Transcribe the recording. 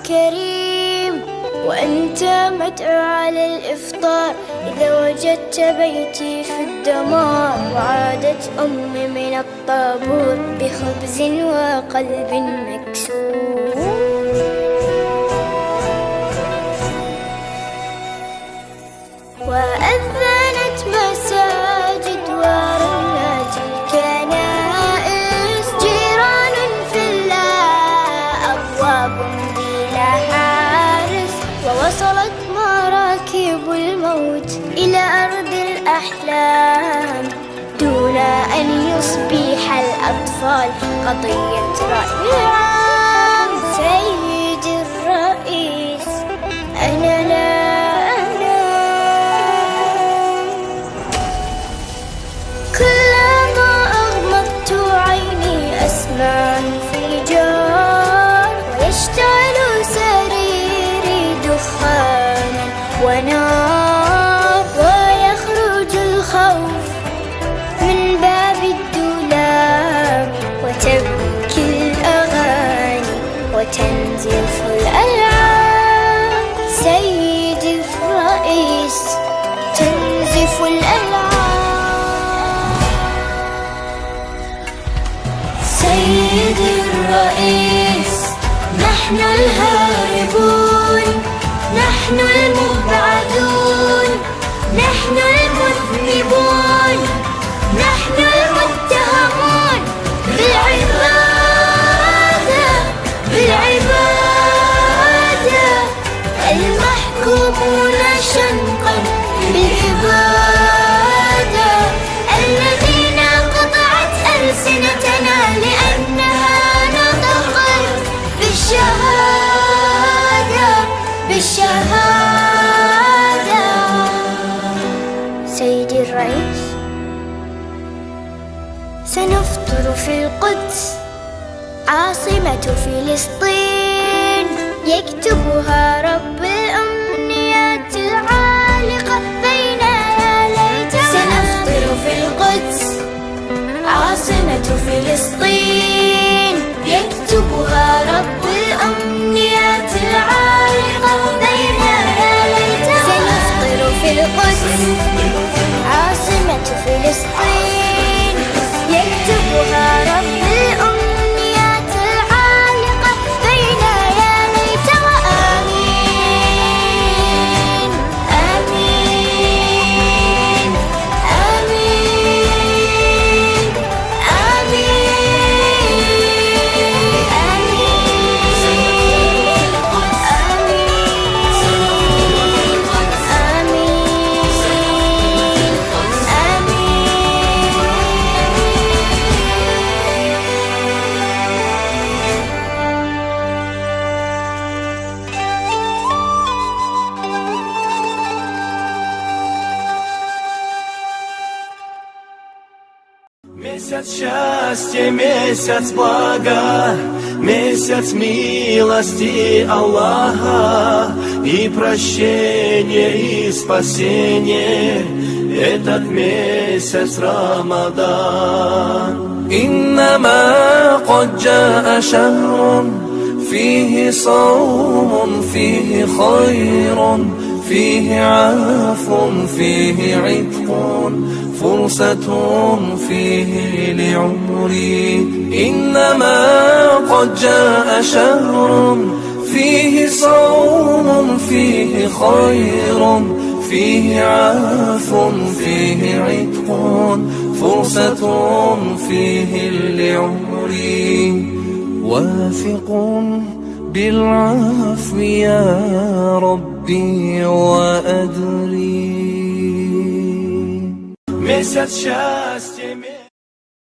كريم، وأنت مدعو على الإفطار إذا وجدت بيتي في الدمار. وعادت أمي من الطابور بخبز وقلب مكسور. وأذنت مساجد ورنت الكنائس، جيران في الله أبواب بلا حارس. ووصلت مراكب الموت إلى أرض الأحلام دون أن يصبح الأطفال قضية رأي عام. سيدي الرئيس، أنا لا أنام، كلما أغمضت عيني أسمع انفجار، ويشتعل سريري دخانا ونار، ويخرج الخوف من باب الدولاب، وتبكي الأغاني وتنزف الألعاب. سيدي الرئيس، تنزف الألعاب. سيدي الرئيس، نحن الهاربون، نحن المبعدون، نحن المذنبون، نحن المتهمون بالعبادة، بالعبادة، المحكومون شنقا بالإبادة، الذين قطعت ألسنتنا لأنها نطقت بالشهادة، بالشهادة. سيدي الرئيس، سنفطر في القدس عاصمة فلسطين، يكتبها رب الأمنيات العالقة بين يا ليتها. سنفطر في القدس عاصمة فلسطين، يكتبها رب الأمنيات العالقة بين يا ليتها. سنفطر في القدس عاصمة فلسطين، يكتبها رب الأمنيات العالقة بين يا ليتها. آمين آمين آمين Месяц счастья, месяц блага, месяц милости Аллаха, и прощение, и спасение, этот месяц Рамадан. إنما قد جاء شهر فيه صوم، فيه خير، فيه عفو، فيه عتق، فرصة فيه لعمري. إنما قد جاء شهر فيه صوم، فيه خير، فيه عفو، فيه عتق، فرصة فيه لعمري. واثق بالعفو يا ربي وأدري. Месяц счастья.